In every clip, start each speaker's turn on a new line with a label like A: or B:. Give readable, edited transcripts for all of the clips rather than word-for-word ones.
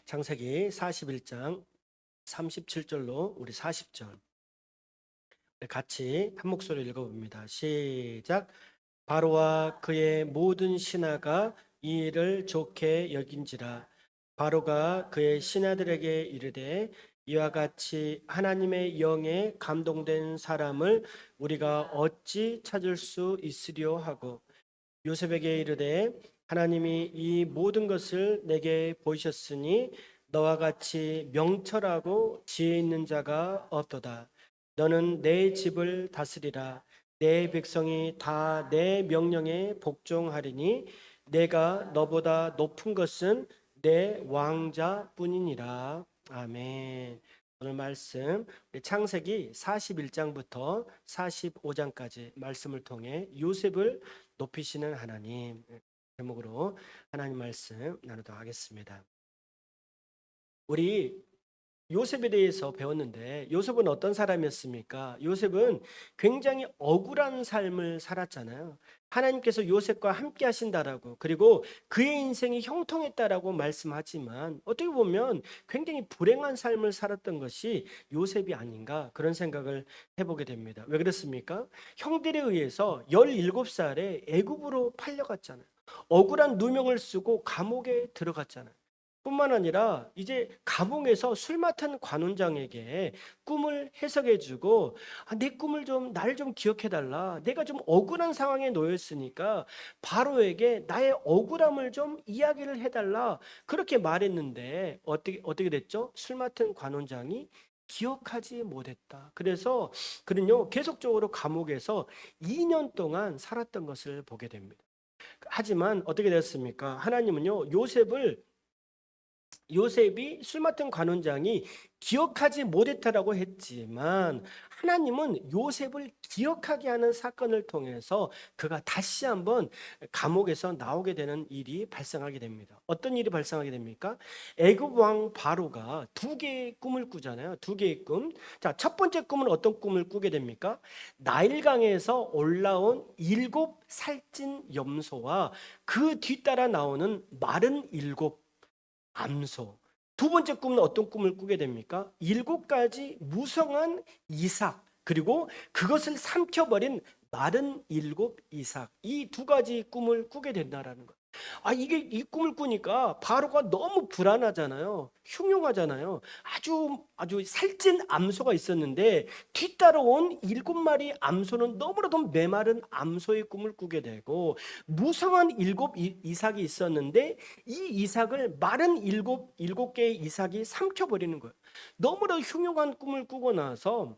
A: 창세기 41장 37절로 우리 40절 같이 한 목소리 읽어봅니다. 시작. 바로와 그의 모든 신하가 이 일을 좋게 여긴지라. 바로가 그의 신하들에게 이르되 이와 같이 하나님의 영에 감동된 사람을 우리가 어찌 찾을 수 있으리요 하고 요셉에게 이르되 하나님이 이 모든 것을 내게 보이셨으니 너와 같이 명철하고 지혜 있는 자가 없도다. 너는 내 집을 다스리라. 내 백성이 다 내 명령에 복종하리니 내가 너보다 높은 것은 내 왕자뿐이니라. 아멘. 오늘 말씀 창세기 41장부터 45장까지 말씀을 통해 요셉을 높이시는 하나님 제목으로 하나님 말씀 나누도록 하겠습니다. 우리 요셉에 대해서 배웠는데 요셉은 어떤 사람이었습니까? 요셉은 굉장히 억울한 삶을 살았잖아요. 하나님께서 요셉과 함께 하신다라고 그리고 그의 인생이 형통했다라고 말씀하지만 어떻게 보면 굉장히 불행한 삶을 살았던 것이 요셉이 아닌가 그런 생각을 해보게 됩니다. 왜 그렇습니까? 형들에 의해서 17살에 애굽으로 팔려갔잖아요. 억울한 누명을 쓰고 감옥에 들어갔잖아요. 뿐만 아니라 이제 감옥에서 술 맡은 관원장에게 꿈을 해석해주고 내 꿈을 좀 날 좀 기억해달라. 내가 좀 억울한 상황에 놓였으니까 바로에게 나의 억울함을 좀 이야기를 해달라. 그렇게 말했는데 어떻게 됐죠? 술 맡은 관원장이 기억하지 못했다. 그래서 그는요 계속적으로 감옥에서 2년 동안 살았던 것을 보게 됩니다. 하지만 어떻게 됐습니까? 하나님은요 요셉이 술 맡은 관원장이 기억하지 못했다라고 했지만 하나님은 요셉을 기억하게 하는 사건을 통해서 그가 다시 한번 감옥에서 나오게 되는 일이 발생하게 됩니다. 어떤 일이 발생하게 됩니까? 애굽 왕 바로가 두 개의 꿈을 꾸잖아요. 두 개의 꿈. 자, 첫 번째 꿈은 어떤 꿈을 꾸게 됩니까? 나일강에서 올라온 7살찐 염소와 그 뒤따라 나오는 마른 7암소. 두 번째 꿈은 어떤 꿈을 꾸게 됩니까? 7가지 무성한 이삭 그리고 그것을 삼켜버린 마른 7이삭. 이 두 가지 꿈을 꾸게 된다라는 거예요. 이게 이 꿈을 꾸니까 바로가 너무 불안하잖아요. 흉흉하잖아요. 아주 살찐 암소가 있었는데 뒤따라온 7마리 암소는 너무나도 메마른 암소의 꿈을 꾸게 되고 무성한 7이삭이 있었는데 이 이삭을 마른 7개의 이삭이 삼켜버리는 거예요. 너무나 흉흉한 꿈을 꾸고 나서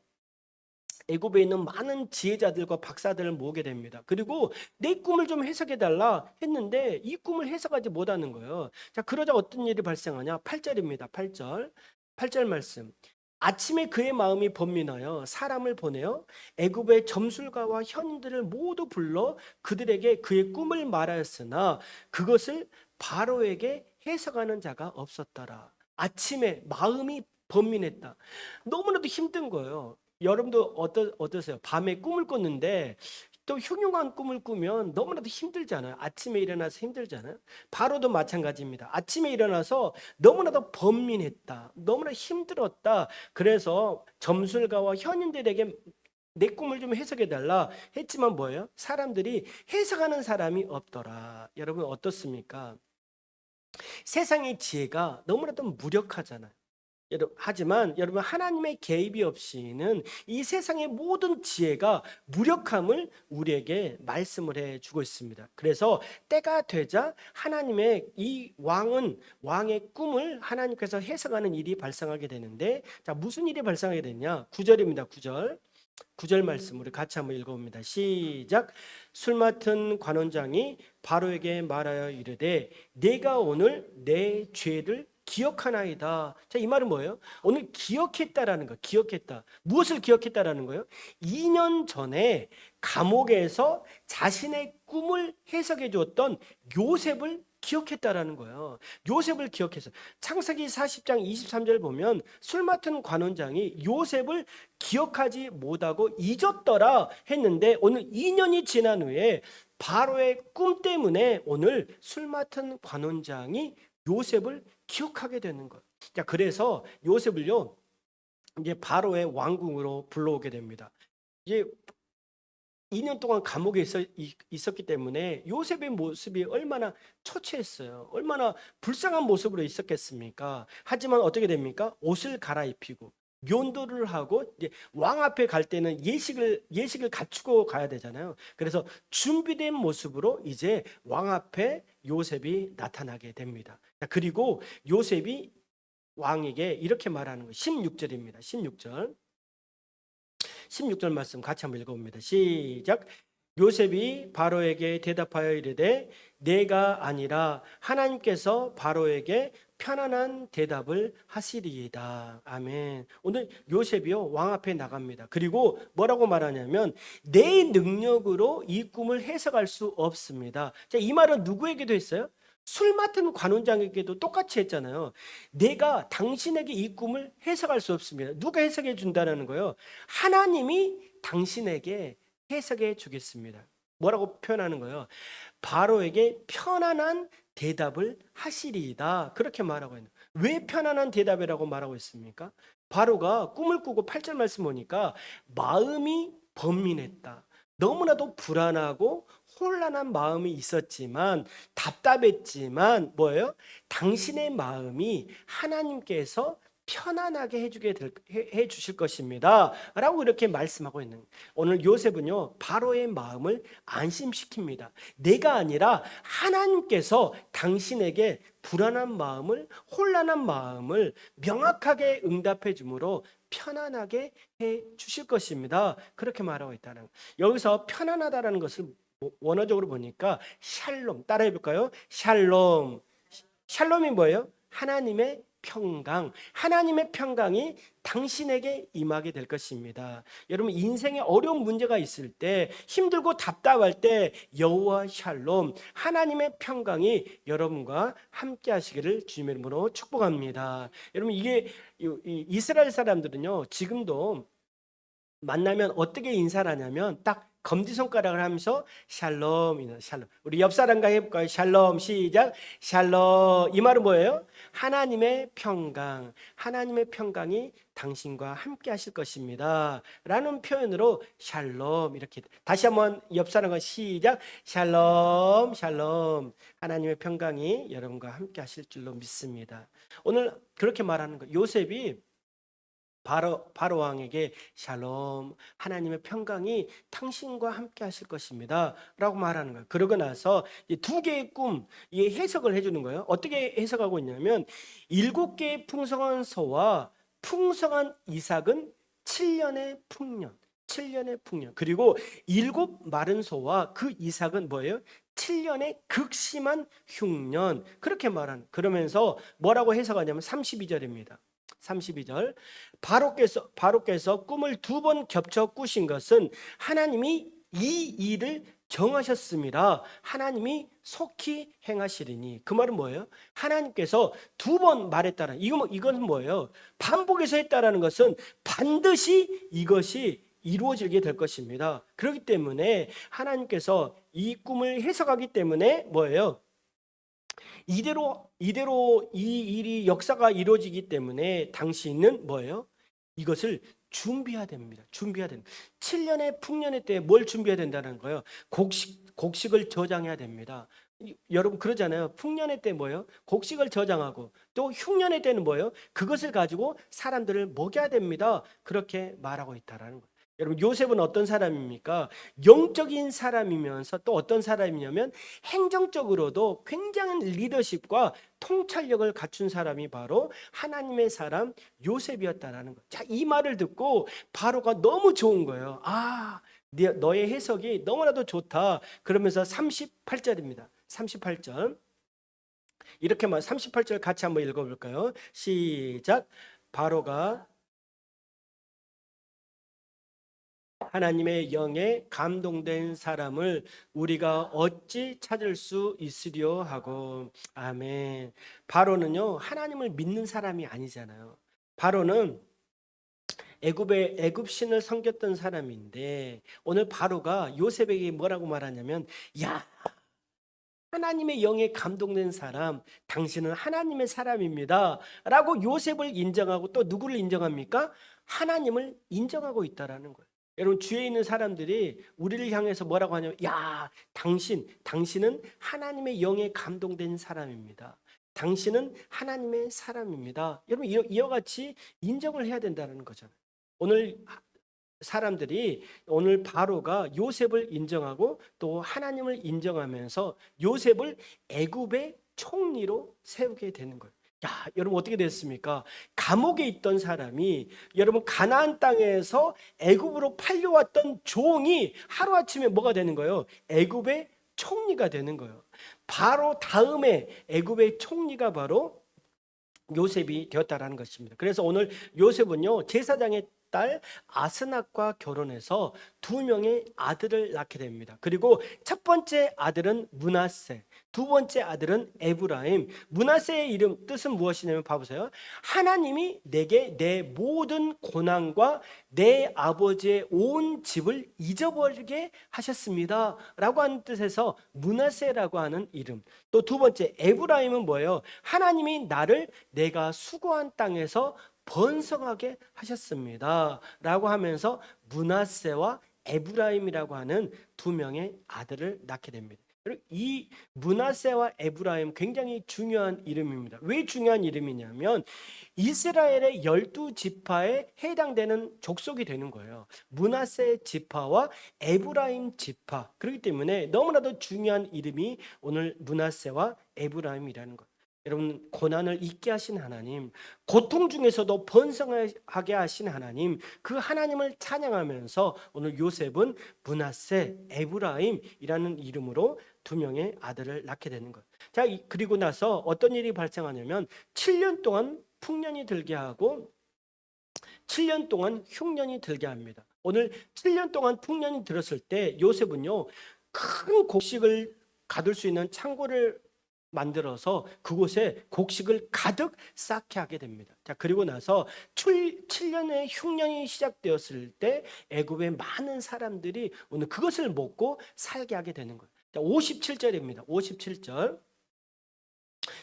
A: 애굽에 있는 많은 지혜자들과 박사들을 모으게 됩니다. 그리고 내 꿈을 좀 해석해 달라 했는데 이 꿈을 해석하지 못하는 거예요. 자, 그러자 어떤 일이 발생하냐? 8절입니다. 8절. 8절 말씀. 아침에 그의 마음이 번민하여 사람을 보내어 애굽의 점술가와 현인들을 모두 불러 그들에게 그의 꿈을 말하였으나 그것을 바로에게 해석하는 자가 없었더라. 아침에 마음이 번민했다. 너무나도 힘든 거예요. 여러분도 어떠세요? 밤에 꿈을 꿨는데 또 흉흉한 꿈을 꾸면 너무나도 힘들잖아요. 아침에 일어나서 힘들잖아요. 바로도 마찬가지입니다. 아침에 일어나서 너무나도 번민했다. 너무나 힘들었다. 그래서 점술가와 현인들에게 내 꿈을 좀 해석해 달라 했지만 뭐예요? 사람들이 해석하는 사람이 없더라. 여러분 어떻습니까? 세상의 지혜가 너무나도 무력하잖아요. 하지만 여러분 하나님의 개입이 없이는 이 세상의 모든 지혜가 무력함을 우리에게 말씀을 해주고 있습니다. 그래서 때가 되자 하나님의 이 왕의 꿈을 하나님께서 해석하는 일이 발생하게 되는데 자 무슨 일이 발생하게 되냐? 9절입니다. 9절 말씀 우리 같이 한번 읽어봅니다. 시작. 술 맡은 관원장이 바로에게 말하여 이르되 내가 오늘 내 죄를 기억하나이다. 자, 이 말은 뭐예요? 오늘 기억했다라는 거. 기억했다. 무엇을 기억했다라는 거예요? 2년 전에 감옥에서 자신의 꿈을 해석해 주었던 요셉을 기억했다라는 거예요. 요셉을 기억해서 창세기 40장 23절 보면 술 맡은 관원장이 요셉을 기억하지 못하고 잊었더라 했는데 오늘 2년이 지난 후에 바로의 꿈 때문에 오늘 술 맡은 관원장이 요셉을 기억하게 되는 거예요. 자, 그래서 요셉을요, 이제 바로의 왕궁으로 불러오게 됩니다. 이제 2년 동안 감옥에 있었기 때문에 요셉의 모습이 얼마나 처체했어요. 얼마나 불쌍한 모습으로 있었겠습니까? 하지만 어떻게 됩니까? 옷을 갈아입히고 면도를 하고 이제 왕 앞에 갈 때는 예식을 갖추고 가야 되잖아요. 그래서 준비된 모습으로 이제 왕 앞에 요셉이 나타나게 됩니다. 그리고 요셉이 왕에게 이렇게 말하는 거예요. 16절입니다. 16절 말씀 같이 한번 읽어봅니다. 시작. 요셉이 바로에게 대답하여 이르되 내가 아니라 하나님께서 바로에게 편안한 대답을 하시리이다. 아멘. 오늘 요셉이요 왕 앞에 나갑니다. 그리고 뭐라고 말하냐면 내 능력으로 이 꿈을 해석할 수 없습니다. 자, 이 말은 누구에게도 했어요? 술 맡은 관원장에게도 똑같이 했잖아요. 내가 당신에게 이 꿈을 해석할 수 없습니다. 누가 해석해 준다는 거예요? 하나님이 당신에게 해석해 주겠습니다. 뭐라고 표현하는 거예요? 바로에게 편안한 대답을 하시리이다. 그렇게 말하고 있는. 왜 편안한 대답이라고 말하고 있습니까? 바로가 꿈을 꾸고 8절 말씀 보니까 마음이 번민했다. 너무나도 불안하고 혼란한 마음이 있었지만 답답했지만 뭐예요? 당신의 마음이 하나님께서 편안하게 해 주실 것입니다 라고 이렇게 말씀하고 있는 거예요. 오늘 요셉은요 바로의 마음을 안심시킵니다. 내가 아니라 하나님께서 당신에게 불안한 마음을 혼란한 마음을 명확하게 응답해 주므로 편안하게 해 주실 것입니다. 그렇게 말하고 있다는 거예요. 여기서 편안하다라는 것을 원어적으로 보니까 샬롬, 따라해 볼까요? 샬롬. 샬롬이 뭐예요? 하나님의 평강, 하나님의 평강이 당신에게 임하게 될 것입니다. 여러분 인생에 어려운 문제가 있을 때 힘들고 답답할 때 여호와 샬롬, 하나님의 평강이 여러분과 함께 하시기를 주님의 이름으로 축복합니다. 여러분 이게 이스라엘 사람들은요 지금도 만나면 어떻게 인사를 하냐면 딱 검지손가락을 하면서 샬롬, 샬롬. 우리 옆 사람과 해볼까요? 샬롬, 시작. 샬롬. 이 말은 뭐예요? 하나님의 평강, 하나님의 평강이 당신과 함께 하실 것입니다 라는 표현으로 샬롬. 이렇게 다시 한번 옆 사람과 시작. 샬롬, 샬롬. 하나님의 평강이 여러분과 함께 하실 줄로 믿습니다. 오늘 그렇게 말하는 거예요. 요셉이 바로 왕에게 샬롬, 하나님의 평강이 당신과 함께 하실 것입니다 라고 말하는 거예요. 그러고 나서 두 개의 꿈 해석을 해주는 거예요. 어떻게 해석하고 있냐면 7개의 풍성한 소와 풍성한 이삭은 7년의 풍년, 7년의 풍년. 그리고 7 마른 소와 그 이삭은 뭐예요? 7년의 극심한 흉년. 그렇게 말하는. 그러면서 뭐라고 해석하냐면 32절입니다. 32절. 바로께서 꿈을 2번 겹쳐 꾸신 것은 하나님이 이 일을 정하셨습니다. 하나님이 속히 행하시리니. 그 말은 뭐예요? 하나님께서 2번 말했다는 이건 뭐예요? 반복해서 했다라는 것은 반드시 이것이 이루어지게 될 것입니다. 그렇기 때문에 하나님께서 이 꿈을 해석하기 때문에 뭐예요? 이대로 이 일이 역사가 이루어지기 때문에 당신은 뭐예요? 이것을 준비해야 됩니다. 준비해야 됩니다. 7년의 풍년의 때에 뭘 준비해야 된다는 거예요? 곡식을 저장해야 됩니다. 여러분 그러잖아요. 풍년의 때 뭐예요? 곡식을 저장하고 또 흉년의 때는 뭐예요? 그것을 가지고 사람들을 먹여야 됩니다. 그렇게 말하고 있다라는 거예요. 여러분 요셉은 어떤 사람입니까? 영적인 사람이면서 또 어떤 사람이냐면 행정적으로도 굉장한 리더십과 통찰력을 갖춘 사람이 바로 하나님의 사람 요셉이었다라는 거예요. 자, 이 말을 듣고 바로가 너무 좋은 거예요. 아, 너의 해석이 너무나도 좋다. 그러면서 38절입니다. 38절. 이렇게 38절 같이 한번 읽어볼까요? 시작. 바로가 하나님의 영에 감동된 사람을 우리가 어찌 찾을 수 있으려 하고. 아멘. 바로는요 하나님을 믿는 사람이 아니잖아요. 바로는 애굽 신을 섬겼던 사람인데 오늘 바로가 요셉에게 뭐라고 말하냐면 야 하나님의 영에 감동된 사람, 당신은 하나님의 사람입니다 라고 요셉을 인정하고 또 누구를 인정합니까? 하나님을 인정하고 있다라는 거예요. 여러분, 주위에 있는 사람들이 우리를 향해서 뭐라고 하냐면, 야, 당신은 하나님의 영에 감동된 사람입니다. 당신은 하나님의 사람입니다. 여러분, 이와 같이 인정을 해야 된다는 거잖아요. 오늘 사람들이, 오늘 바로가 요셉을 인정하고 또 하나님을 인정하면서 요셉을 애굽의 총리로 세우게 되는 거예요. 야, 여러분, 어떻게 됐습니까? 감옥에 있던 사람이, 여러분, 가나안 땅에서 애굽으로 팔려왔던 종이 하루아침에 뭐가 되는 거예요? 애굽의 총리가 되는 거예요. 바로 다음에 애굽의 총리가 바로 요셉이 되었다라는 것입니다. 그래서 오늘 요셉은요, 제사장의 딸 아스낙과 결혼해서 2명의 아들을 낳게 됩니다. 그리고 첫 번째 아들은 므낫세, 두 번째 아들은 에브라임. 므낫세의 이름 뜻은 무엇이냐면 봐보세요. 하나님이 내게 내 모든 고난과 내 아버지의 온 집을 잊어버리게 하셨습니다 라고 하는 뜻에서 므낫세라고 하는 이름. 또 두 번째 에브라임은 뭐예요? 하나님이 나를 내가 수고한 땅에서 번성하게 하셨습니다 라고 하면서 므낫세와 에브라임이라고 하는 2명의 아들을 낳게 됩니다. 이 므낫세와 에브라임 굉장히 중요한 이름입니다. 왜 중요한 이름이냐면 이스라엘의 12지파에 해당되는 족속이 되는 거예요. 므낫세 지파와 에브라임 지파. 그렇기 때문에 너무나도 중요한 이름이 오늘 므낫세와 에브라임이라는 거예요. 여러분, 고난을 잊게 하신 하나님, 고통 중에서도 번성하게 하신 하나님, 그 하나님을 찬양하면서 오늘 요셉은 므낫세, 에브라임이라는 이름으로 2명의 아들을 낳게 되는 거예요. 자, 그리고 나서 어떤 일이 발생하냐면 7년 동안 풍년이 들게 하고 7년 동안 흉년이 들게 합니다. 오늘 7년 동안 풍년이 들었을 때 요셉은요, 큰 곡식을 가둘 수 있는 창고를 만들어서 그곳에 곡식을 가득 쌓게 하게 됩니다. 자, 그리고 나서 7년의 흉년이 시작되었을 때 애굽의 많은 사람들이 오늘 그것을 먹고 살게 하게 되는 거예요. 자, 57절입니다. 57절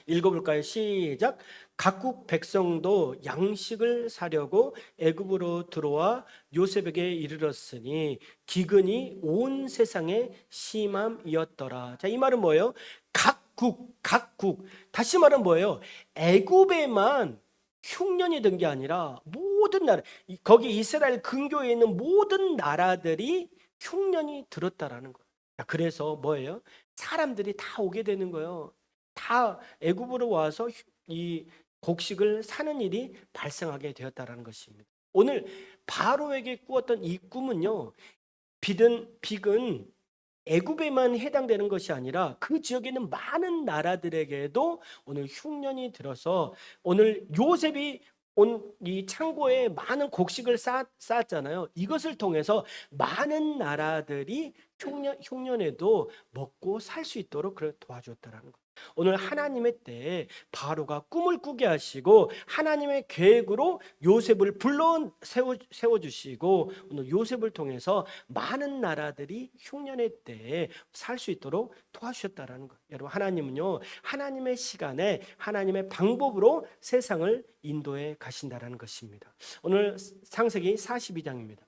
A: 읽어볼까요? 시작. 각국 백성도 양식을 사려고 애굽으로 들어와 요셉에게 이르렀으니 기근이 온 세상에 심함이었더라. 자, 이 말은 뭐예요? 각국. 다시 말은 뭐예요? 애굽에만 흉년이 든 게 아니라 모든 나라, 거기 이스라엘 근교에 있는 모든 나라들이 흉년이 들었다라는 거예요. 그래서 뭐예요? 사람들이 다 오게 되는 거예요. 다 애굽으로 와서 이 곡식을 사는 일이 발생하게 되었다라는 것입니다. 오늘 바로에게 꾸었던 이 꿈은요, 빅은 애굽에만 해당되는 것이 아니라 그 지역에 있는 많은 나라들에게도 오늘 흉년이 들어서 오늘 요셉이 온 이 창고에 많은 곡식을 쌓았잖아요. 이것을 통해서 많은 나라들이 흉년에도 먹고 살 수 있도록 도와주었다라는 거예요. 오늘 하나님의 때에 바로가 꿈을 꾸게 하시고 하나님의 계획으로 요셉을 불러 세워주시고 오늘 요셉을 통해서 많은 나라들이 흉년의 때에 살 수 있도록 도와주셨다라는 거예요. 여러분, 하나님은요, 하나님의 시간에 하나님의 방법으로 세상을 인도해 가신다라는 것입니다. 오늘 창세기 42장입니다.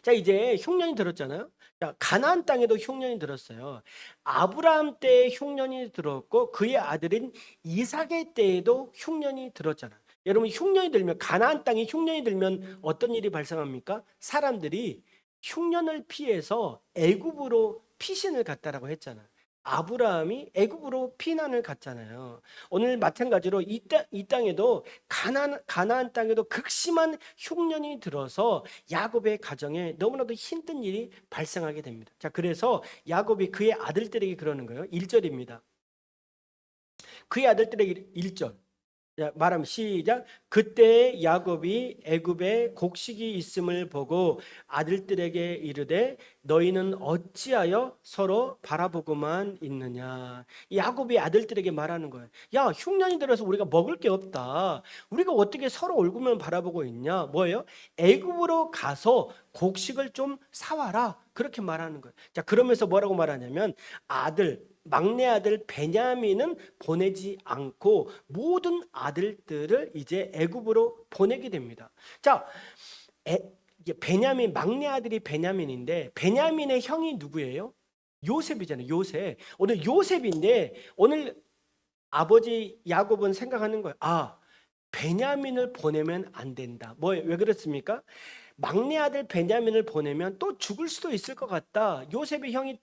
A: 자, 이제 흉년이 들었잖아요. 자, 가나안 땅에도 흉년이 들었어요. 아브라함 때에 흉년이 들었고 그의 아들인 이삭의 때에도 흉년이 들었잖아요. 여러분, 흉년이 들면, 가나안 땅에 흉년이 들면 어떤 일이 발생합니까? 사람들이 흉년을 피해서 애굽으로 피신을 갔다라고 했잖아요. 아브라함이 애굽으로 피난을 갔잖아요. 오늘 마찬가지로 이 땅에도 가나안 땅에도 극심한 흉년이 들어서 야곱의 가정에 너무나도 힘든 일이 발생하게 됩니다. 자, 그래서 야곱이 그의 아들들에게 그러는 거예요. 1절입니다. 그의 아들들에게 1절 말하면 시작. 그때 야곱이 애굽에 곡식이 있음을 보고 아들들에게 이르되 너희는 어찌하여 서로 바라보고만 있느냐. 야곱이 아들들에게 말하는 거예요. 야, 흉년이 들어서 우리가 먹을 게 없다. 우리가 어떻게 서로 얼굴만 바라보고 있냐. 뭐예요? 애굽으로 가서 곡식을 좀 사와라. 그렇게 말하는 거예요. 자, 그러면서 뭐라고 말하냐면 아들, 막내 아들 베냐민은 보내지 않고 모든 아들들을 이제 애굽으로 보내게 됩니다. 자, 이게 베냐민 막내 아들이 베냐민인데 베냐민의 형이 누구예요? 요셉이잖아요. 요셉. 오늘 요셉인데 오늘 아버지 야곱은 생각하는 거예요. 아, 베냐민을 보내면 안 된다. 왜 그렇습니까? 막내 아들 베냐민을 보내면 또 죽을 수도 있을 것 같다. 요셉의 형이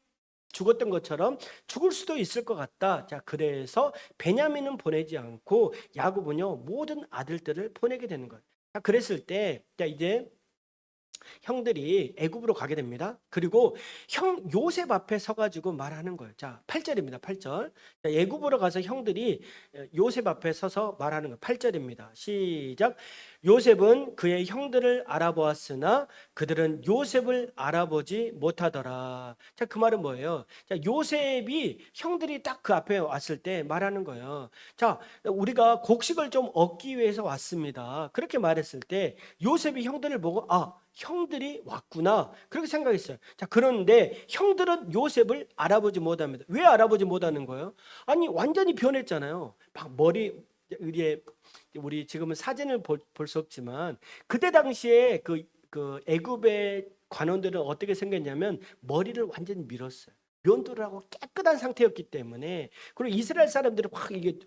A: 죽었던 것처럼 죽을 수도 있을 것 같다. 자, 그래서 베냐민은 보내지 않고 야곱은요 모든 아들들을 보내게 되는 거예요. 자, 그랬을 때, 자 이제 형들이 애굽으로 가게 됩니다. 그리고 형 요셉 앞에 서가지고 말하는 거예요. 자, 8절입니다. 8절. 자, 애굽으로 가서 형들이 요셉 앞에 서서 말하는 거예요. 8절입니다. 시작. 요셉은 그의 형들을 알아보았으나 그들은 요셉을 알아보지 못하더라. 자, 그 말은 뭐예요? 자, 요셉이 형들이 딱 그 앞에 왔을 때 말하는 거예요. 자, 우리가 곡식을 좀 얻기 위해서 왔습니다. 그렇게 말했을 때 요셉이 형들을 보고 아, 형들이 왔구나 그렇게 생각했어요. 자, 그런데 형들은 요셉을 알아보지 못합니다. 왜 알아보지 못하는 거예요? 아니 완전히 변했잖아요. 막 머리 우리 지금은 사진을 볼 수 없지만 그때 당시에 그 애굽의 관원들은 어떻게 생겼냐면 머리를 완전히 밀었어요. 면도를 하고 깨끗한 상태였기 때문에. 그리고 이스라엘 사람들이 확 이게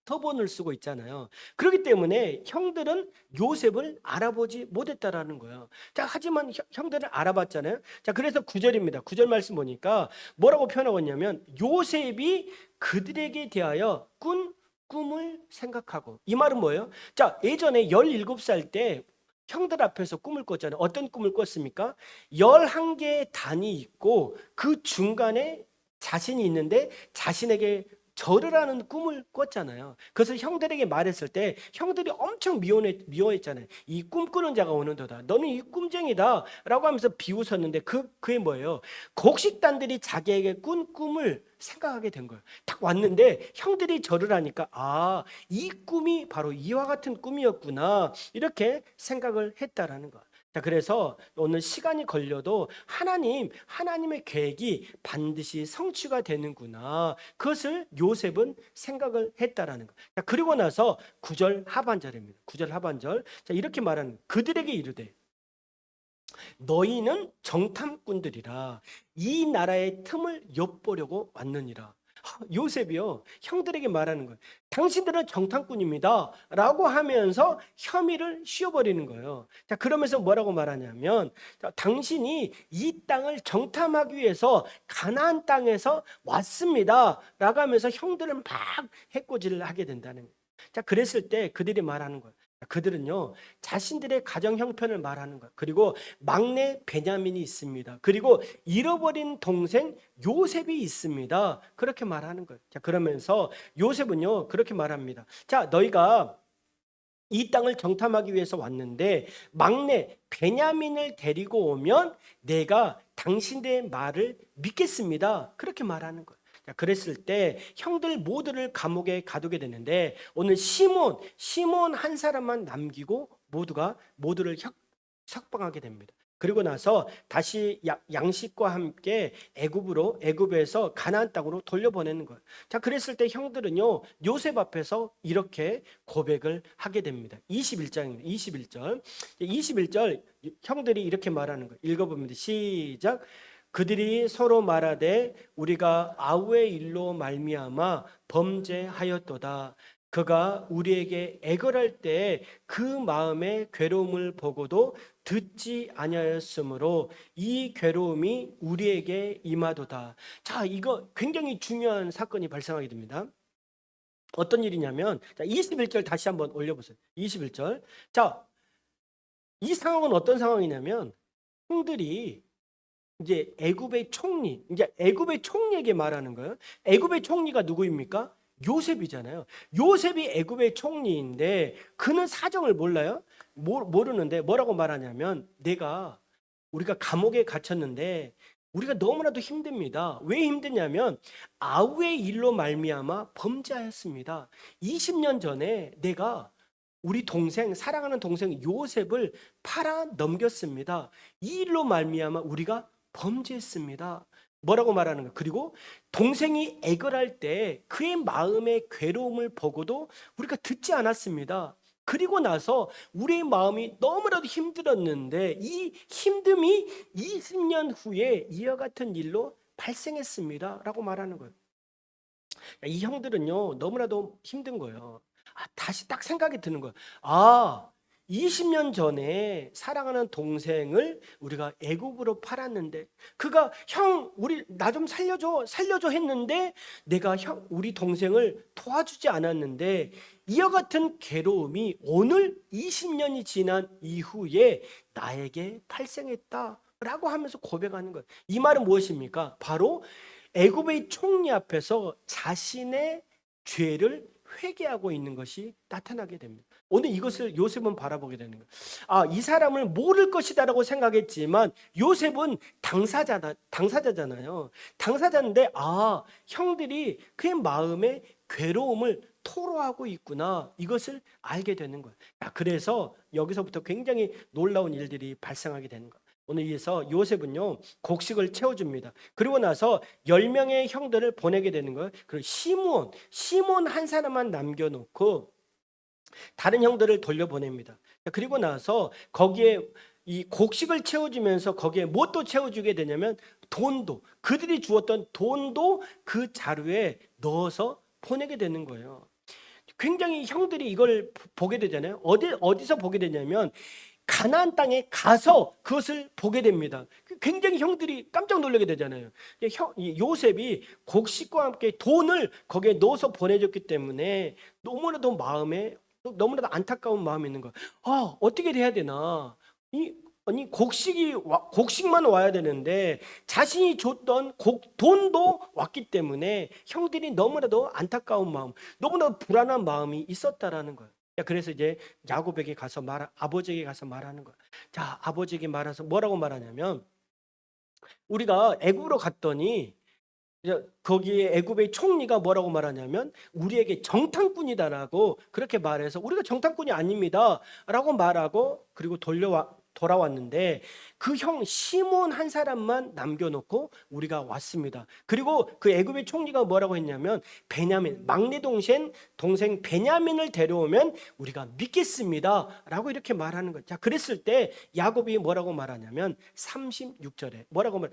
A: 터번을 쓰고 있잖아요. 그렇기 때문에 형들은 요셉을 알아보지 못했다라는 거예요. 자, 하지만 형들을 알아봤잖아요. 자, 그래서 9절입니다. 9절 말씀 보니까 뭐라고 표현하고 있냐면 요셉이 그들에게 대하여 꾼 꿈을 생각하고. 이 말은 뭐예요? 자, 예전에 17살 때 형들 앞에서 꿈을 꿨잖아요. 어떤 꿈을 꿨습니까? 11개의 단이 있고 그 중간에 자신이 있는데 자신에게 절을 하는 꿈을 꿨잖아요. 그래서 형들에게 말했을 때 형들이 엄청 미워했잖아요. 이 꿈꾸는 자가 오는도다. 너는 이 꿈쟁이다 라고 하면서 비웃었는데 그게 뭐예요? 곡식단들이 자기에게 꾼 꿈을 생각하게 된 거예요. 딱 왔는데 형들이 절을 하니까 아, 이 꿈이 바로 이와 같은 꿈이었구나 이렇게 생각을 했다라는 거예요. 자, 그래서 오늘 시간이 걸려도 하나님의 계획이 반드시 성취가 되는구나. 그것을 요셉은 생각을 했다라는 거. 자, 그리고 나서 9절 하반절입니다. 9절 하반절. 자, 이렇게 말하는 그들에게 이르되 너희는 정탐꾼들이라 이 나라의 틈을 엿보려고 왔느니라. 요셉이요 형들에게 말하는 거예요. 당신들은 정탐꾼입니다 라고 하면서 혐의를 씌워버리는 거예요. 자, 그러면서 뭐라고 말하냐면 자, 당신이 이 땅을 정탐하기 위해서 가나안 땅에서 왔습니다 라고 하면서 형들을 막 해코지를 하게 된다는 거예요. 자, 그랬을 때 그들이 말하는 거예요. 그들은요 자신들의 가정 형편을 말하는 거예요. 그리고 막내 베냐민이 있습니다. 그리고 잃어버린 동생 요셉이 있습니다. 그렇게 말하는 거예요. 자, 그러면서 요셉은요 그렇게 말합니다. 자, 너희가 이 땅을 정탐하기 위해서 왔는데 막내 베냐민을 데리고 오면 내가 당신들의 말을 믿겠습니다. 그렇게 말하는 거예요. 자, 그랬을 때 형들 모두를 감옥에 가두게 되는데 오늘 시몬 한 사람만 남기고 모두를 석방하게 됩니다. 그리고 나서 다시 양식과 함께 애굽에서 가나안 땅으로 돌려보내는 거예요. 자, 그랬을 때 형들은요 요셉 앞에서 이렇게 고백을 하게 됩니다. 21장입니다. 21절. 21절 형들이 이렇게 말하는 거예요. 읽어봅니다. 시작. 그들이 서로 말하되 우리가 아우의 일로 말미암아 범죄하였도다. 그가 우리에게 애걸할 때 그 마음의 괴로움을 보고도 듣지 아니하였으므로 이 괴로움이 우리에게 임하도다. 자, 이거 굉장히 중요한 사건이 발생하게 됩니다. 어떤 일이냐면 자, 21절 다시 한번 올려보세요. 21절. 자, 이 상황은 어떤 상황이냐면 형들이 이제 애굽의 총리에게 말하는 거예요. 애굽의 총리가 누구입니까? 요셉이잖아요. 요셉이 애굽의 총리인데 그는 사정을 몰라요. 모르는데 뭐라고 말하냐면 우리가 감옥에 갇혔는데 우리가 너무나도 힘듭니다. 왜 힘드냐면 아우의 일로 말미암아 범죄하였습니다. 20년 전에 내가 우리 사랑하는 동생 요셉을 팔아 넘겼습니다. 이 일로 말미암아 우리가 범죄했습니다. 뭐라고 말하는 거예요? 그리고 동생이 애걸할 때 그의 마음의 괴로움을 보고도 우리가 듣지 않았습니다. 그리고 나서 우리의 마음이 너무나도 힘들었는데 이 힘듦이 20년 후에 이와 같은 일로 발생했습니다 라고 말하는 거예요. 이 형들은요 너무나도 힘든 거예요. 다시 딱 생각이 드는 거예요. 20년 전에 사랑하는 동생을 우리가 애국으로 팔았는데 그가 형 우리 나 좀 살려줘 했는데 내가 우리 동생을 도와주지 않았는데 이와 같은 괴로움이 오늘 20년이 지난 이후에 나에게 발생했다라고 하면서 고백하는 거예요. 이 말은 무엇입니까? 바로 애굽의 총리 앞에서 자신의 죄를 회개하고 있는 것이 나타나게 됩니다. 오늘 이것을 요셉은 바라보게 되는 거예요. 이 사람을 모를 것이다라고 생각했지만 요셉은 당사자잖아요. 당사자인데 형들이 그의 마음의 괴로움을 토로하고 있구나. 이것을 알게 되는 거예요. 그래서 여기서부터 굉장히 놀라운 일들이 발생하게 되는 거예요. 오늘 이어서 요셉은요 곡식을 채워줍니다. 그리고 나서 10명의 형들을 보내게 되는 거예요. 그리고 시몬 한 사람만 남겨놓고 다른 형들을 돌려보냅니다. 그리고 나서 거기에 이 곡식을 채워주면서 거기에 뭣도 채워주게 되냐면 그들이 주었던 돈도 그 자루에 넣어서 보내게 되는 거예요. 굉장히 형들이 이걸 보게 되잖아요. 어디서 보게 되냐면 가나안 땅에 가서 그것을 보게 됩니다. 굉장히 형들이 깜짝 놀라게 되잖아요. 요셉이 곡식과 함께 돈을 거기에 넣어서 보내줬기 때문에 너무나도 안타까운 마음이 있는 거예요. 어떻게 해야 되나? 아니 곡식만 와야 되는데 자신이 줬던 돈도 왔기 때문에 형들이 너무나도 안타까운 마음, 너무나도 불안한 마음이 있었다라는 거예요. 그래서 이제 야곱에게 가서 아버지에게 가서 말하는 거야. 자, 아버지에게 말해서 뭐라고 말하냐면 우리가 애굽으로 갔더니 거기에 애굽의 총리가 뭐라고 말하냐면 우리에게 정탐꾼이다라고 그렇게 말해서 우리가 정탐꾼이 아닙니다라고 말하고 그리고 돌아왔는데 그 형 시몬 한 사람만 남겨놓고 우리가 왔습니다. 그리고 그 애굽의 총리가 뭐라고 했냐면 막내 동생 베냐민을 데려오면 우리가 믿겠습니다라고 이렇게 말하는 거죠. 자, 그랬을 때 야곱이 뭐라고 말하냐면 36절에 뭐라고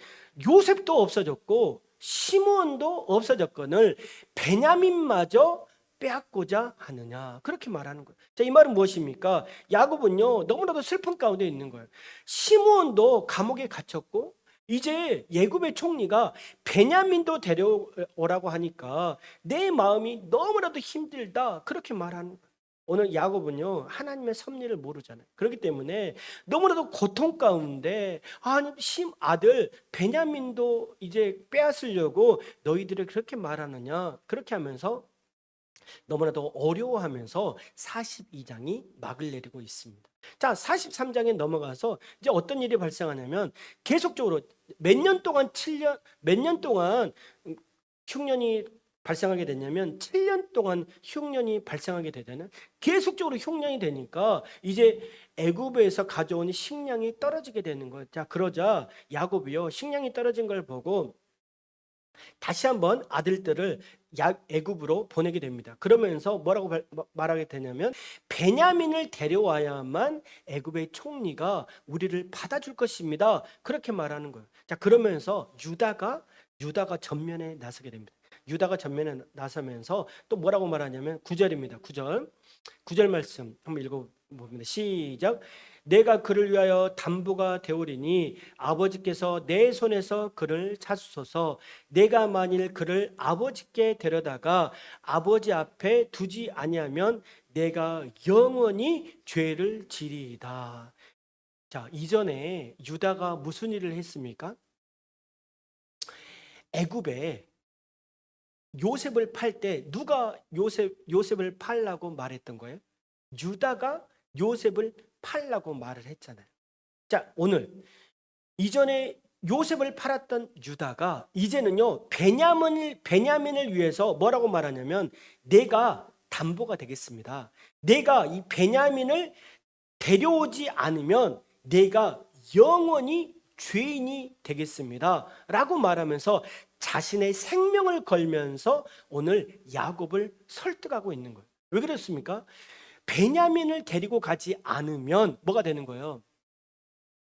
A: 요셉도 없어졌고 시몬도 없어졌거늘 베냐민마저 빼앗고자 하느냐 그렇게 말하는 거예요. 자, 이 말은 무엇입니까? 야곱은요 너무나도 슬픈 가운데 있는 거예요. 시므온도 감옥에 갇혔고 이제 애굽의 총리가 베냐민도 데려오라고 하니까 내 마음이 너무나도 힘들다 그렇게 말하는 거예요. 오늘 야곱은요 하나님의 섭리를 모르잖아요. 그렇기 때문에 너무나도 고통 가운데 아들 베냐민도 이제 빼앗으려고 너희들이 그렇게 말하느냐 그렇게 하면서 너무나도 어려워하면서 42장이 막을 내리고 있습니다. 자, 43장에 넘어가서 이제 어떤 일이 발생하냐면 계속적으로 몇 년 동안 흉년이 발생하게 되냐면 7년 동안 흉년이 발생하게 되잖아요. 계속적으로 흉년이 되니까 이제 애굽에서 가져온 식량이 떨어지게 되는 거예요. 자, 그러자 야곱이요 식량이 떨어진 걸 보고 다시 한번 아들들을 애굽으로 보내게 됩니다. 그러면서 뭐라고 말하게 되냐면 베냐민을 데려와야만 애굽의 총리가 우리를 받아줄 것입니다. 그렇게 말하는 거예요. 자, 그러면서 유다가 전면에 나서게 됩니다. 유다가 전면에 나서면서 또 뭐라고 말하냐면 9절입니다. 9절 말씀 한번 읽어봅니다. 시작. 내가 그를 위하여 담보가 되오리니 아버지께서 내 손에서 그를 찾으소서. 내가 만일 그를 아버지께 데려다가 아버지 앞에 두지 아니하면 내가 영원히 죄를 지리이다. 자, 이전에 유다가 무슨 일을 했습니까? 애굽에 요셉을 팔 때 누가 요셉을 팔라고 말했던 거예요? 유다가 요셉을 팔라고 말을 했잖아요. 자, 오늘 이전에 요셉을 팔았던 유다가 이제는요 베냐민을 위해서 뭐라고 말하냐면 내가 담보가 되겠습니다. 내가 이 베냐민을 데려오지 않으면 내가 영원히 죄인이 되겠습니다라고 말하면서 자신의 생명을 걸면서 오늘 야곱을 설득하고 있는 거예요. 왜 그렇습니까? 베냐민을 데리고 가지 않으면 뭐가 되는 거예요?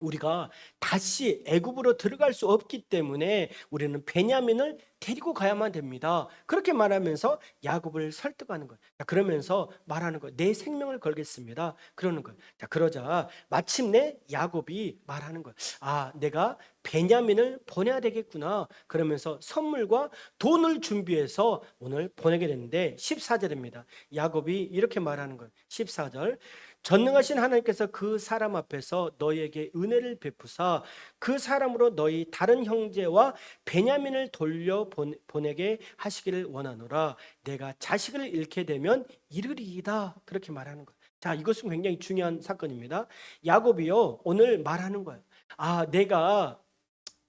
A: 우리가 다시 애굽으로 들어갈 수 없기 때문에 우리는 베냐민을 데리고 가야만 됩니다. 그렇게 말하면서 야곱을 설득하는 거예요. 자, 그러면서 말하는 거예요. 내 생명을 걸겠습니다. 그러는 거예요. 자, 그러자 마침내 야곱이 말하는 거예요. 아, 내가 베냐민을 보내야 되겠구나. 그러면서 선물과 돈을 준비해서 오늘 보내게 됐는데 14절입니다. 야곱이 이렇게 말하는 거예요. 14절. 전능하신 하나님께서 그 사람 앞에서 너희에게 은혜를 베푸사 그 사람으로 너희 다른 형제와 베냐민을 돌려 보내게 하시기를 원하노라. 내가 자식을 잃게 되면 이르리이다. 그렇게 말하는 거예요. 자, 이것은 굉장히 중요한 사건입니다. 야곱이요 오늘 말하는 거예요. 아, 내가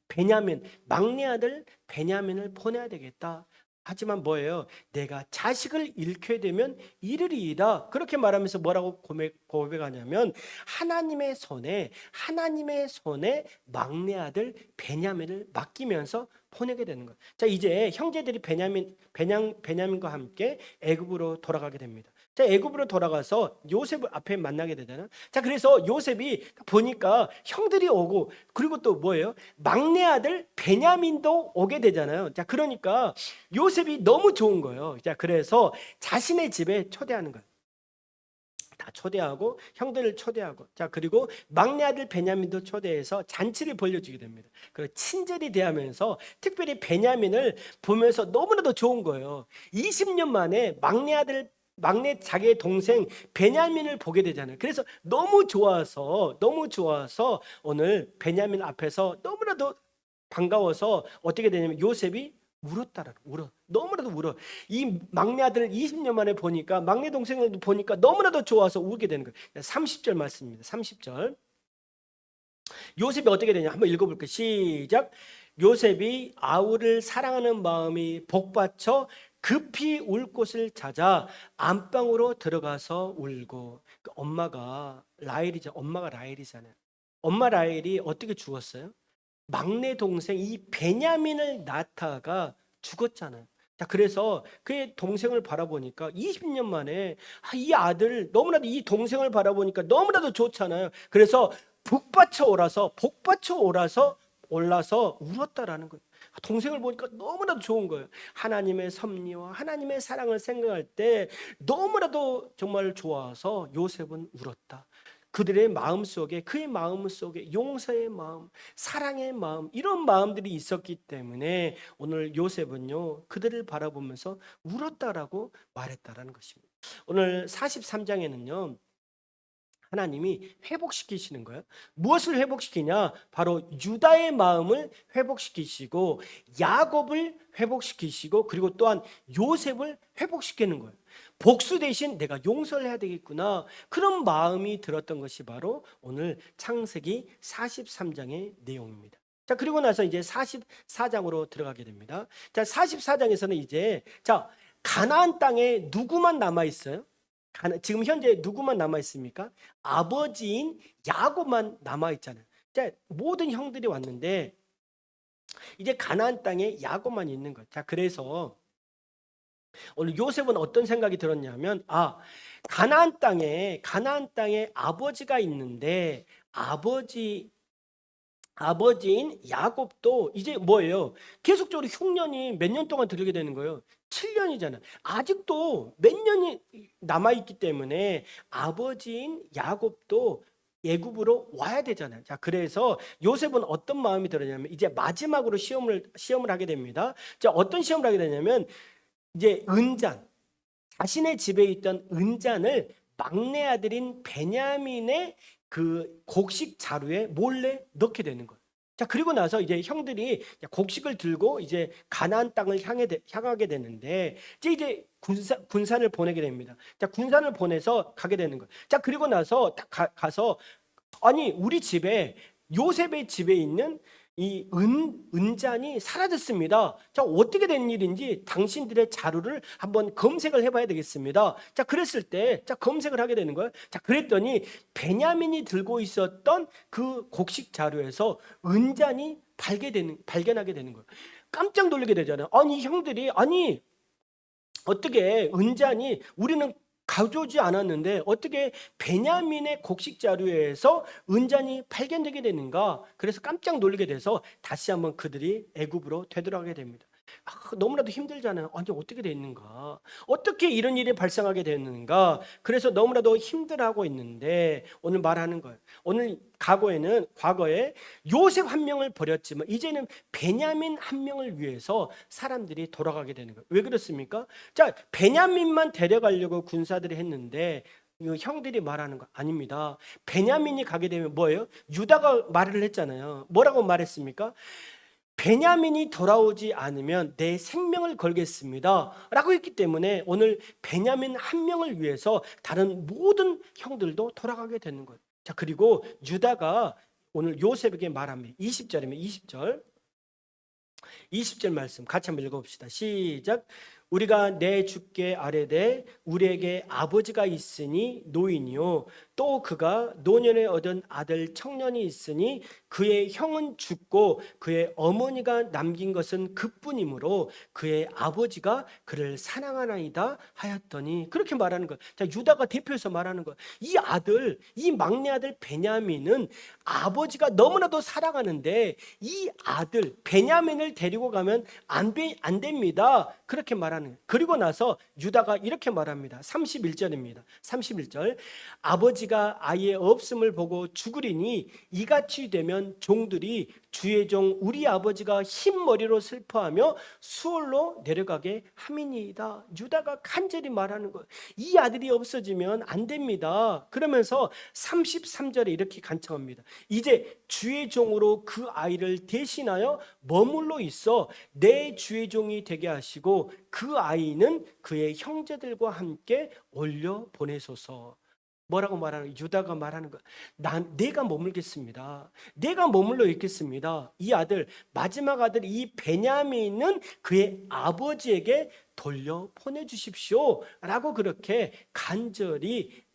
A: 베냐민 막내 아들 베냐민을 보내야 되겠다. 하지만 뭐예요? 내가 자식을 잃게 되면 이르리이다. 그렇게 말하면서 뭐라고 고백하냐면 하나님의 손에 막내 아들 베냐민을 맡기면서 보내게 되는 거예요. 자, 이제 형제들이 베냐민과 함께 애굽으로 돌아가게 됩니다. 자, 애굽으로 돌아가서 요셉을 앞에 만나게 되잖아요. 자, 그래서 요셉이 보니까 형들이 오고 그리고 또 뭐예요? 막내 아들 베냐민도 오게 되잖아요. 자, 그러니까 요셉이 너무 좋은 거예요. 자, 그래서 자신의 집에 초대하는 거예요. 다 초대하고 형들을 초대하고 자 그리고 막내 아들 베냐민도 초대해서 잔치를 벌려주게 됩니다. 그리고 친절히 대하면서 특별히 베냐민을 보면서 너무나도 좋은 거예요. 20년 만에 막내 자기의 동생 베냐민을 보게 되잖아요. 그래서 너무 좋아서 오늘 베냐민 앞에서 너무나도 반가워서 어떻게 되냐면 요셉이 울어. 너무나도 울어. 이 막내 아들을 20년 만에 보니까 막내 동생을 보니까 너무나도 좋아서 울게 되는 거예요. 30절 말씀입니다. 30절. 요셉이 어떻게 되냐? 한번 읽어볼게요. 시작. 요셉이 아우를 사랑하는 마음이 복받쳐 급히 울 곳을 찾아 안방으로 들어가서 울고 엄마가 라헬이잖아요. 엄마 라헬이 어떻게 죽었어요? 막내 동생 이 베냐민을 낳다가 죽었잖아요. 자, 그래서 그의 동생을 바라보니까 20년 만에 이 아들 너무나도 이 동생을 바라보니까 너무나도 좋잖아요. 그래서 복받쳐 올라서 울었다라는 거예요. 동생을 보니까 너무나도 좋은 거예요. 하나님의 섭리와 하나님의 사랑을 생각할 때 너무나도 정말 좋아서 요셉은 울었다. 그들의 마음속에 그의 마음속에 용서의 마음, 사랑의 마음 이런 마음들이 있었기 때문에 오늘 요셉은요 그들을 바라보면서 울었다라고 말했다라는 것입니다. 오늘 43장에는요 하나님이 회복시키시는 거예요. 무엇을 회복시키냐? 바로 유다의 마음을 회복시키시고 야곱을 회복시키시고 그리고 또한 요셉을 회복시키는 거예요. 복수 대신 내가 용서를 해야 되겠구나. 그런 마음이 들었던 것이 바로 오늘 창세기 43장의 내용입니다. 자, 그리고 나서 이제 44장으로 들어가게 됩니다. 자, 44장에서는 이제 가나안 땅에 누구만 남아 있어요? 지금 현재 누구만 남아 있습니까? 아버지인 야곱만 남아 있잖아요. 자, 모든 형들이 왔는데 이제 가나안 땅에 야곱만 있는 거예요. 자, 그래서 오늘 요셉은 어떤 생각이 들었냐면 가나안 땅에 아버지가 있는데 아버지인 야곱도 이제 뭐예요? 계속적으로 흉년이 몇 년 동안 들게 되는 거예요. 7년이잖아요. 아직도 몇 년이 남아있기 때문에 아버지인 야곱도 애굽으로 와야 되잖아요. 자, 그래서 요셉은 어떤 마음이 들었냐면 이제 마지막으로 시험을 하게 됩니다. 자, 어떤 시험을 하게 되냐면 이제 자신의 집에 있던 은잔을 막내 아들인 베냐민의 그 곡식 자루에 몰래 넣게 되는 거예요. 자, 그리고 나서 이제 형들이 곡식을 들고 이제 가나안 땅을 향하게 되는데 이제 군산을 보내게 됩니다. 자, 군산을 보내서 가게 되는 거예요. 자, 그리고 나서 가서 아니 우리 집에 요셉의 집에 있는 이 은잔이 사라졌습니다. 자, 어떻게 된 일인지 당신들의 자료를 한번 검색을 해봐야 되겠습니다. 자, 그랬을 때, 자, 검색을 하게 되는 거예요. 자, 그랬더니 베냐민이 들고 있었던 그 곡식 자료에서 은잔이 발견하게 되는 거예요. 깜짝 놀라게 되잖아요. 아니, 형들이, 아니, 어떻게 은잔이 우리는 가져오지 않았는데 어떻게 베냐민의 곡식 자루에서 은잔이 발견되게 되는가? 그래서 깜짝 놀라게 돼서 다시 한번 그들이 애굽으로 되돌아가게 됩니다. 너무나도 힘들잖아요. 아니, 어떻게 됐는가? 어떻게 이런 일이 발생하게 됐는가? 그래서 너무나도 힘들어하고 있는데 오늘 말하는 거예요. 오늘 과거에 요셉 한 명을 버렸지만 이제는 베냐민 한 명을 위해서 사람들이 돌아가게 되는 거예요. 왜 그렇습니까? 자, 베냐민만 데려가려고 군사들이 했는데 형들이 말하는 거 아닙니다. 베냐민이 가게 되면 뭐예요? 유다가 말을 했잖아요. 뭐라고 말했습니까? 베냐민이 돌아오지 않으면 내 생명을 걸겠습니다 라고 했기 때문에 오늘 베냐민 한 명을 위해서 다른 모든 형들도 돌아가게 되는 거예요. 자, 그리고 유다가 오늘 요셉에게 말합니다. 20절입니다. 20절 말씀 같이 한번 읽어봅시다. 시작. 우리가 내 주께 아뢰되 우리에게 아버지가 있으니 노인이요 또 그가 노년에 얻은 아들 청년이 있으니 그의 형은 죽고 그의 어머니가 남긴 것은 그뿐이므로 그의 아버지가 그를 사랑하나이다 하였더니 그렇게 말하는 거예요. 자, 유다가 대표해서 말하는 거예요. 이 막내 아들 베냐민은 아버지가 너무나도 사랑하는데 이 아들 베냐민을 데리고 가면 안 됩니다. 그렇게 말하는 거예요. 그리고 나서 유다가 이렇게 말합니다. 31절입니다. 31절. 아버지가 아예 없음을 보고 죽으리니 이같이 되면 종들이 주의 종 우리 아버지가 흰머리로 슬퍼하며 수월로 내려가게 함이니이다. 유다가 간절히 말하는 거예요. 이 아들이 없어지면 안 됩니다. 그러면서 33절에 이렇게 간청합니다. 이제 주의 종으로 그 아이를 대신하여 머물러 있어 내 주의 종이 되게 하시고 그 아이는 그의 형제들과 함께 올려 보내소서. 뭐라고 말하는 거예요? 유다가 말하는 거예요. 내가 머물겠습니다. 내가 머물러 있겠습니다. 이 아들, 마지막 아들 이 베냐민은 그의 아버지에게 돌려 보내주십시오 라고 그렇게 간절히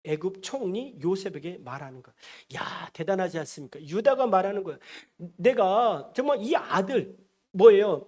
A: 애굽 총리 요셉에게 말하는 거예요. 야, 대단하지 않습니까? 유다가 말하는 거예요. 내가 정말 이 아들 뭐예요?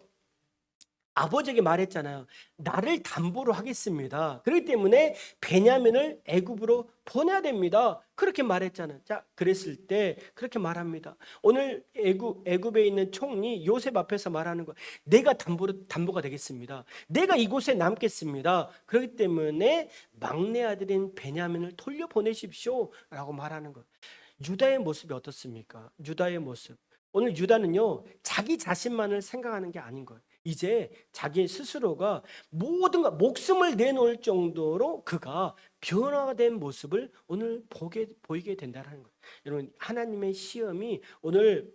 A: 아버지에게 말했잖아요. 나를 담보로 하겠습니다. 그렇기 때문에 베냐민을 애굽으로 보내야 됩니다. 그렇게 말했잖아요. 자, 그랬을 때 그렇게 말합니다. 오늘 애굽에 있는 총리 요셉 앞에서 말하는 거, 내가 담보가 되겠습니다. 내가 이곳에 남겠습니다. 그렇기 때문에 막내 아들인 베냐민을 돌려 보내십시오라고 말하는 거. 유다의 모습이 어떻습니까? 유다의 모습. 오늘 유다는요, 자기 자신만을 생각하는 게 아닌 거예요. 이제 자기 스스로가 모든 것, 목숨을 내놓을 정도로 그가 변화된 모습을 오늘 보이게 된다는 거예요. 여러분, 하나님의 시험이 오늘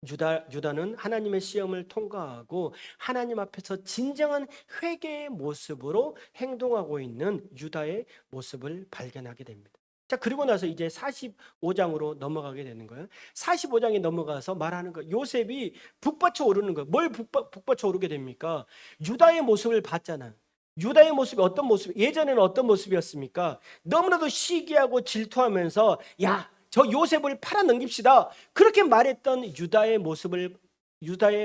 A: 유다는 하나님의 시험을 통과하고 하나님 앞에서 진정한 회개의 모습으로 행동하고 있는 유다의 모습을 발견하게 됩니다. 자, 그리고 나서 이제 45장으로 넘어가게 되는 거예요. 45장에 넘어가서 말하는 거, 요셉이 북받쳐 오르는 거. 뭘 북받쳐 오르게 됩니까? 유다의 모습을 봤잖아요. 유다의 모습이 어떤 모습? 예전에는 어떤 모습이었습니까? 너무나도 시기하고 질투하면서 야, 저 요셉을 팔아 넘깁시다. 그렇게 말했던 유다의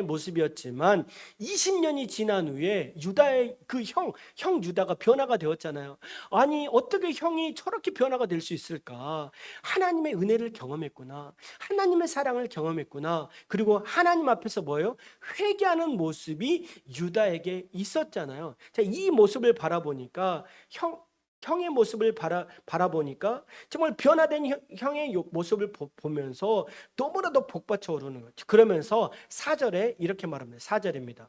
A: 모습이었지만 20년이 지난 후에 유다의 그 형 유다가 변화가 되었잖아요. 아니, 어떻게 형이 저렇게 변화가 될 수 있을까? 하나님의 은혜를 경험했구나. 하나님의 사랑을 경험했구나. 그리고 하나님 앞에서 뭐예요? 회개하는 모습이 유다에게 있었잖아요. 자, 이 모습을 바라보니까 형의 모습을 바라보니까 정말 변화된 형의 모습을 보면서 너무나도 복받쳐 오르는 거죠. 그러면서 4절에 이렇게 말합니다. 4절입니다.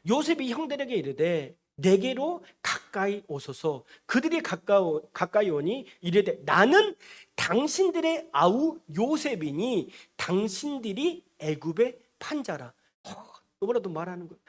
A: 요셉이 형들에게 이르되 내게로 가까이 오소서. 그들이 가까이 오니 이르되 나는 당신들의 아우 요셉이니 당신들이 애굽의 판자라. 너무나도 말하는 거예요.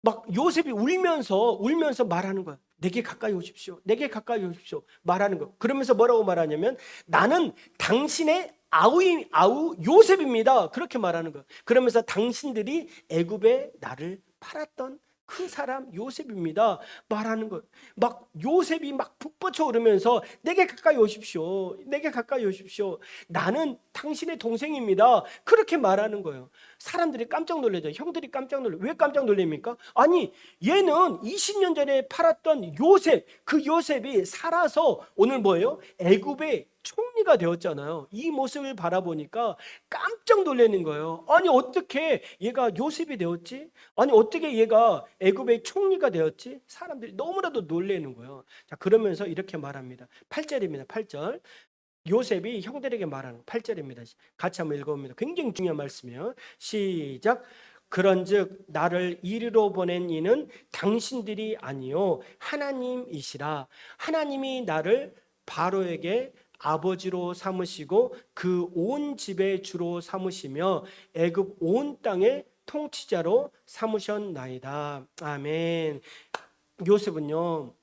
A: 막 요셉이 울면서 말하는 거야. 내게 가까이 오십시오. 내게 가까이 오십시오. 말하는 거. 그러면서 뭐라고 말하냐면 나는 당신의 아우 요셉입니다. 그렇게 말하는 거예요. 그러면서 당신들이 애굽에 나를 팔았던 그 사람 요셉입니다. 말하는 거예요. 막 요셉이 막 북받쳐 오르면서 내게 가까이 오십시오. 내게 가까이 오십시오. 나는 당신의 동생입니다. 그렇게 말하는 거예요. 사람들이 깜짝 놀라죠. 형들이 깜짝 놀래. 왜 깜짝 놀랍니까? 아니, 얘는 20년 전에 팔았던 요셉, 그 요셉이 살아서 오늘 뭐예요? 애굽의 총리가 되었잖아요. 이 모습을 바라보니까 깜짝 놀라는 거예요. 아니, 어떻게 얘가 요셉이 되었지? 아니, 어떻게 얘가 애굽의 총리가 되었지? 사람들이 너무나도 놀라는 거예요. 자, 그러면서 이렇게 말합니다. 8절입니다. 8절. 요셉이 형들에게 말하는 8절입니다. 같이 한번 읽어봅니다. 굉장히 중요한 말씀이에요. 시작. 그런즉 나를 이리로 보낸 이는 당신들이 아니요 하나님이시라. 하나님이 나를 바로에게 아버지로 삼으시고 그 온 집의 주로 삼으시며 애굽 온 땅의 통치자로 삼으셨나이다. 아멘. 요셉은요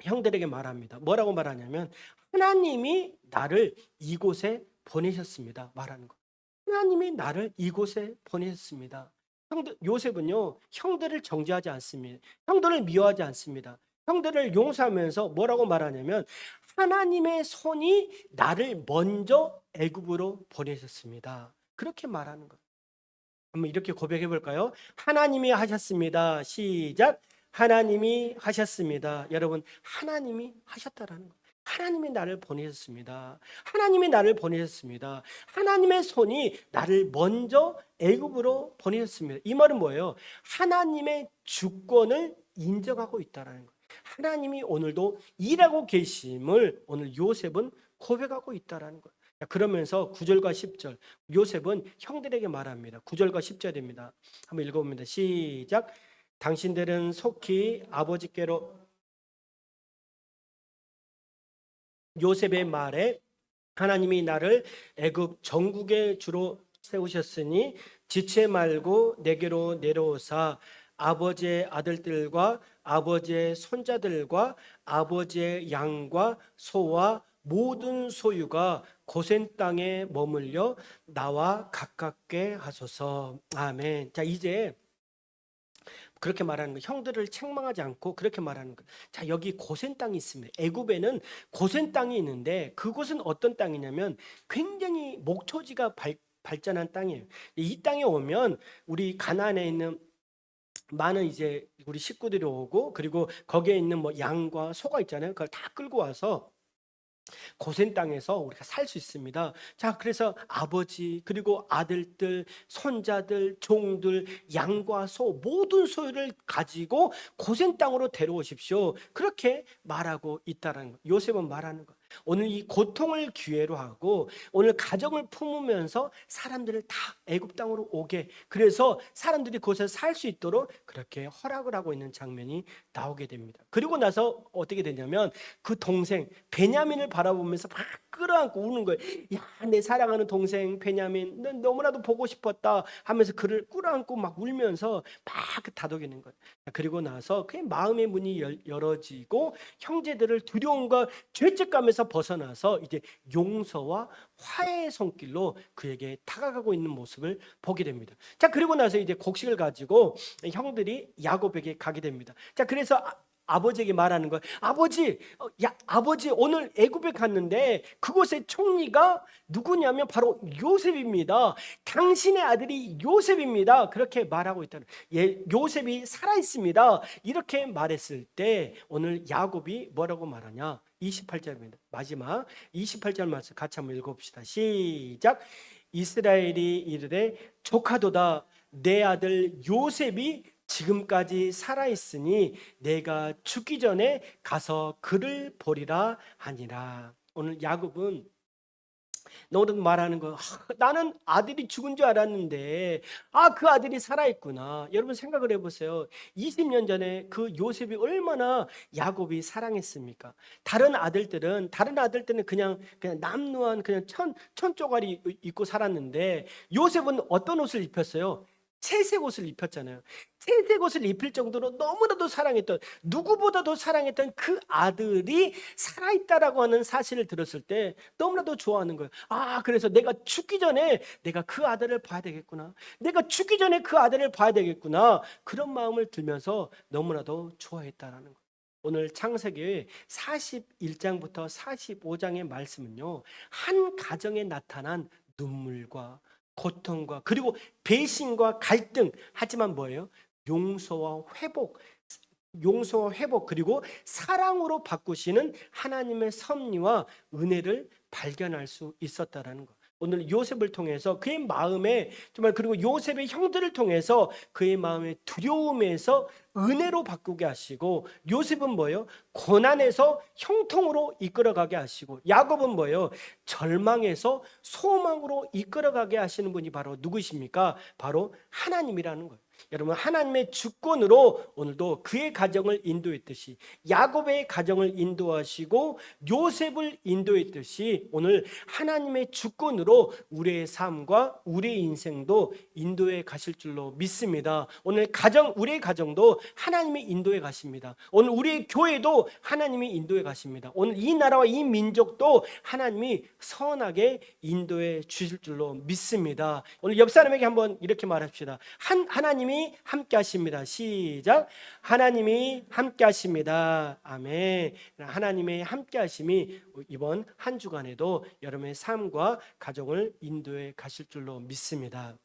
A: 형들에게 말합니다. 뭐라고 말하냐면 하나님이 나를 이곳에 보내셨습니다. 말하는 거. 하나님이 나를 이곳에 보내셨습니다. 요셉은요 형들을 정죄하지 않습니다. 형들을 미워하지 않습니다. 형들을 용서하면서 뭐라고 말하냐면 하나님의 손이 나를 먼저 애굽으로 보내셨습니다. 그렇게 말하는 거예요. 한번 이렇게 고백해 볼까요? 하나님이 하셨습니다. 시작. 하나님이 하셨습니다. 여러분, 하나님이 하셨다라는 거예요. 하나님이 나를 보내셨습니다. 하나님이 나를 보내셨습니다. 하나님의 손이 나를 먼저 애굽으로 보내셨습니다. 이 말은 뭐예요? 하나님의 주권을 인정하고 있다라는 거예요. 하나님이 오늘도 일하고 계심을 오늘 요셉은 고백하고 있다라는 거예요. 그러면서 9절과 10절 요셉은 형들에게 말합니다. 9절과 10절입니다. 한번 읽어봅니다. 시작. 당신들은 속히 아버지께로 요셉의 말에 하나님이 나를 애굽 전국의 주로 세우셨으니 지체 말고 내게로 내려오사 아버지의 아들들과 아버지의 손자들과 아버지의 양과 소와 모든 소유가 고센 땅에 머물려 나와 가깝게 하소서. 아멘. 자, 이제 그렇게 말하는 거예요. 형들을 책망하지 않고 그렇게 말하는 거예요. 자, 여기 고센 땅이 있습니다. 애굽에는 고센 땅이 있는데 그곳은 어떤 땅이냐면 굉장히 목초지가 발전한 땅이에요. 이 땅에 오면 우리 가나안에 있는 많은 이제 우리 식구들이 오고 그리고 거기에 있는 뭐 양과 소가 있잖아요. 그걸 다 끌고 와서 고센 땅에서 우리가 살 수 있습니다. 자, 그래서 아버지 그리고 아들들, 손자들, 종들, 양과 소 모든 소유를 가지고 고센 땅으로 데려오십시오. 그렇게 말하고 있다라는 거. 요셉은 말하는 거. 오늘 이 고통을 기회로 하고 오늘 가정을 품으면서 사람들을 다 애굽 땅으로 오게 그래서 사람들이 그곳에 살 수 있도록 그렇게 허락을 하고 있는 장면이 나오게 됩니다. 그리고 나서 어떻게 되냐면 그 동생 베냐민을 바라보면서 막 끌어안고 우는 거예요. 야, 내 사랑하는 동생 베냐민, 넌 너무나도 보고 싶었다 하면서 그를 끌어안고 막 울면서 막 다독이는 거예요. 그리고 나서 그의 마음의 문이 열어지고 형제들을 두려움과 죄책감에서 벗어나서 이제 용서와 화해의 손길로 그에게 다가가고 있는 모습을 보게 됩니다. 자, 그리고 나서 이제 곡식을 가지고 형들이 야곱에게 가게 됩니다. 자, 그래서 아버지에게 말하는 거예요. 아버지, 아버지 오늘 애굽에 갔는데 그곳의 총리가 누구냐면 바로 요셉입니다. 당신의 아들이 요셉입니다. 그렇게 말하고 있다는. 요셉이 살아 있습니다. 이렇게 말했을 때 오늘 야곱이 뭐라고 말하냐? 28절입니다. 마지막 28절 말씀 같이 한번 읽어봅시다. 시작. 이스라엘이 이르되 조카도다 내 아들 요셉이 지금까지 살아있으니 내가 죽기 전에 가서 그를 보리라 하니라. 오늘 야곱은 너는 말하는 거 나는 아들이 죽은 줄 알았는데 그 아들이 살아있구나. 여러분 생각을 해보세요. 20년 전에 그 요셉이 얼마나 야곱이 사랑했습니까? 다른 아들들은 그냥 남루한 그냥 천 쪼가리 입고 살았는데 요셉은 어떤 옷을 입혔어요? 채색 옷을 입혔잖아요. 채색 옷을 입힐 정도로 너무나도 사랑했던, 누구보다도 사랑했던 그 아들이 살아있다라고 하는 사실을 들었을 때 너무나도 좋아하는 거예요. 아, 그래서 내가 죽기 전에 내가 그 아들을 봐야 되겠구나. 내가 죽기 전에 그 아들을 봐야 되겠구나. 그런 마음을 들면서 너무나도 좋아했다라는 거예요. 오늘 창세기 41장부터 45장의 말씀은요, 한 가정에 나타난 눈물과 고통과 그리고 배신과 갈등, 하지만 뭐예요? 용서와 회복, 용서와 회복 그리고 사랑으로 바꾸시는 하나님의 섭리와 은혜를 발견할 수 있었다라는 것. 오늘 요셉을 통해서 그의 마음에 정말, 그리고 요셉의 형들을 통해서 그의 마음의 두려움에서 은혜로 바꾸게 하시고, 요셉은 뭐예요? 고난에서 형통으로 이끌어가게 하시고, 야곱은 뭐예요? 절망에서 소망으로 이끌어가게 하시는 분이 바로 누구십니까? 바로 하나님이라는 거예요. 여러분, 하나님의 주권으로 오늘도 그의 가정을 인도했듯이, 야곱의 가정을 인도하시고 요셉을 인도했듯이, 오늘 하나님의 주권으로 우리의 삶과 우리의 인생도 인도해 가실 줄로 믿습니다. 오늘 우리의 가정도 하나님의 인도해 가십니다. 오늘 우리의 교회도 하나님이 인도해 가십니다. 오늘 이 나라와 이 민족도 하나님이 선하게 인도해 주실 줄로 믿습니다. 오늘 옆 사람에게 한번 이렇게 말합시다. 하나님이 함께 하십니다. 시작. 하나님이 함께 하십니다. 아멘. 하나님의 함께 하심이 이번 한 주간에도 여러분의 삶과 가정을 인도해 가실 줄로 믿습니다.